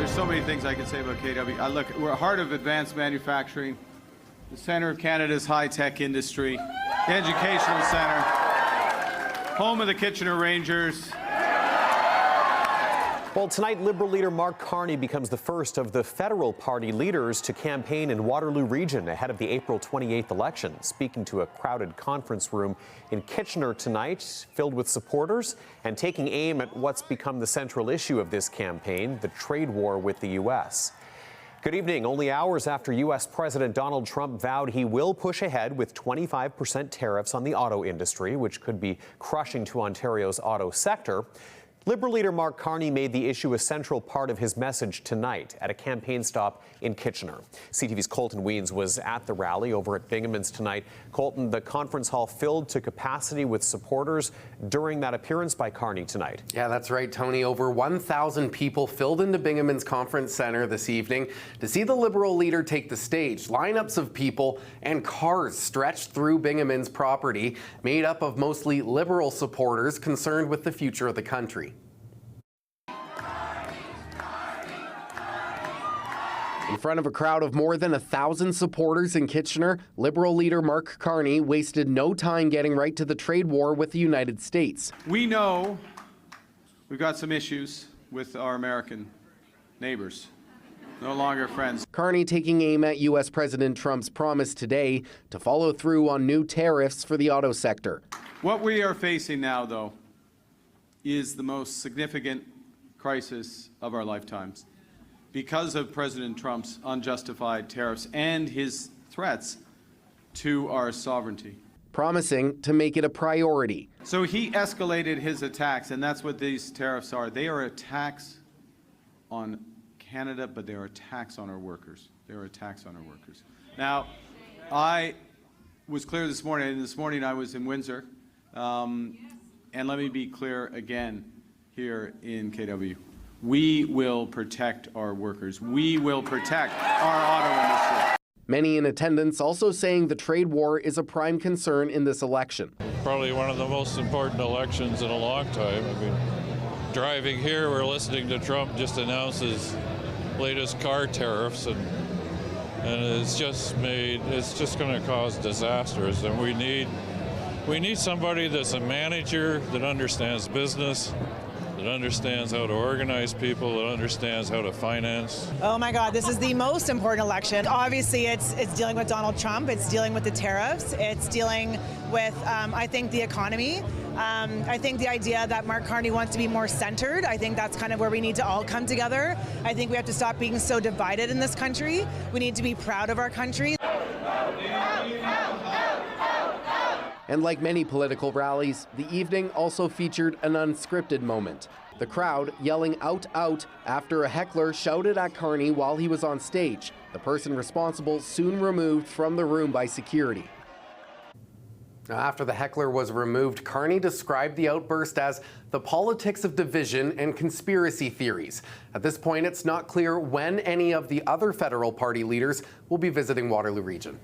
There's so many things I can say about KW. Look, we're a heart of advanced manufacturing, the center of Canada's high-tech industry, the educational center, home of the Kitchener Rangers. Well, tonight, Liberal leader Mark Carney becomes the first of the federal party leaders to campaign in Waterloo Region ahead of the April 28th election. Speaking to a crowded conference room in Kitchener tonight, filled with supporters and taking aim at what's become the central issue of this campaign, the trade war with the U.S. Good evening. Only hours after U.S. President Donald Trump vowed he will push ahead with 25% tariffs on the auto industry, which could be crushing to Ontario's auto sector, Liberal leader Mark Carney made the issue a central part of his message tonight at a campaign stop in Kitchener. CTV's Colton Wiens was at the rally over at Bingaman's tonight. Colton, the conference hall filled to capacity with supporters during that appearance by Carney tonight. Yeah, that's right, Tony. Over 1,000 people filled into Bingaman's Conference Centre this evening to see the Liberal leader take the stage. Lineups of people and cars stretched through Bingaman's property, made up of mostly Liberal supporters concerned with the future of the country. In front of a crowd of more than 1,000 supporters in Kitchener, Liberal leader Mark Carney wasted no time getting right to the trade war with the United States. We know we've got some issues with our American neighbors, no longer friends. Carney taking aim at U.S. President Trump's promise today to follow through on new tariffs for the auto sector. What we are facing now, though, is the most significant crisis of our lifetimes, because of President Trump's unjustified tariffs and his threats to our sovereignty. Promising to make it a priority. So he escalated his attacks, and that's what these tariffs are. They are attacks on Canada, but they are attacks on our workers. They are attacks on our workers. Now, I was clear this morning, and this morning I was in Windsor, and let me be clear again here in KW. We will protect our workers. We will protect our auto industry. Many in attendance also saying the trade war is a prime concern in this election. Probably one of the most important elections in a long time. I mean, driving here, we're listening to Trump just announce his latest car tariffs, and it's just going to cause disasters. And we need somebody that's a manager that understands business, that understands how to organize people, that understands how to finance. Oh my God, this is the most important election. Obviously, it's dealing with Donald Trump, it's dealing with the tariffs, it's dealing with, I think, the economy. I think the idea that Mark Carney wants to be more centered, I think that's kind of where we need to all come together. I think we have to stop being so divided in this country. We need to be proud of our country. And like many political rallies, the evening also featured an unscripted moment. The crowd yelling "out, out" after a heckler shouted at Carney while he was on stage. The person responsible soon removed from the room by security. Now, after the heckler was removed, Carney described the outburst as the politics of division and conspiracy theories. At this point, it's not clear when any of the other federal party leaders will be visiting Waterloo Region.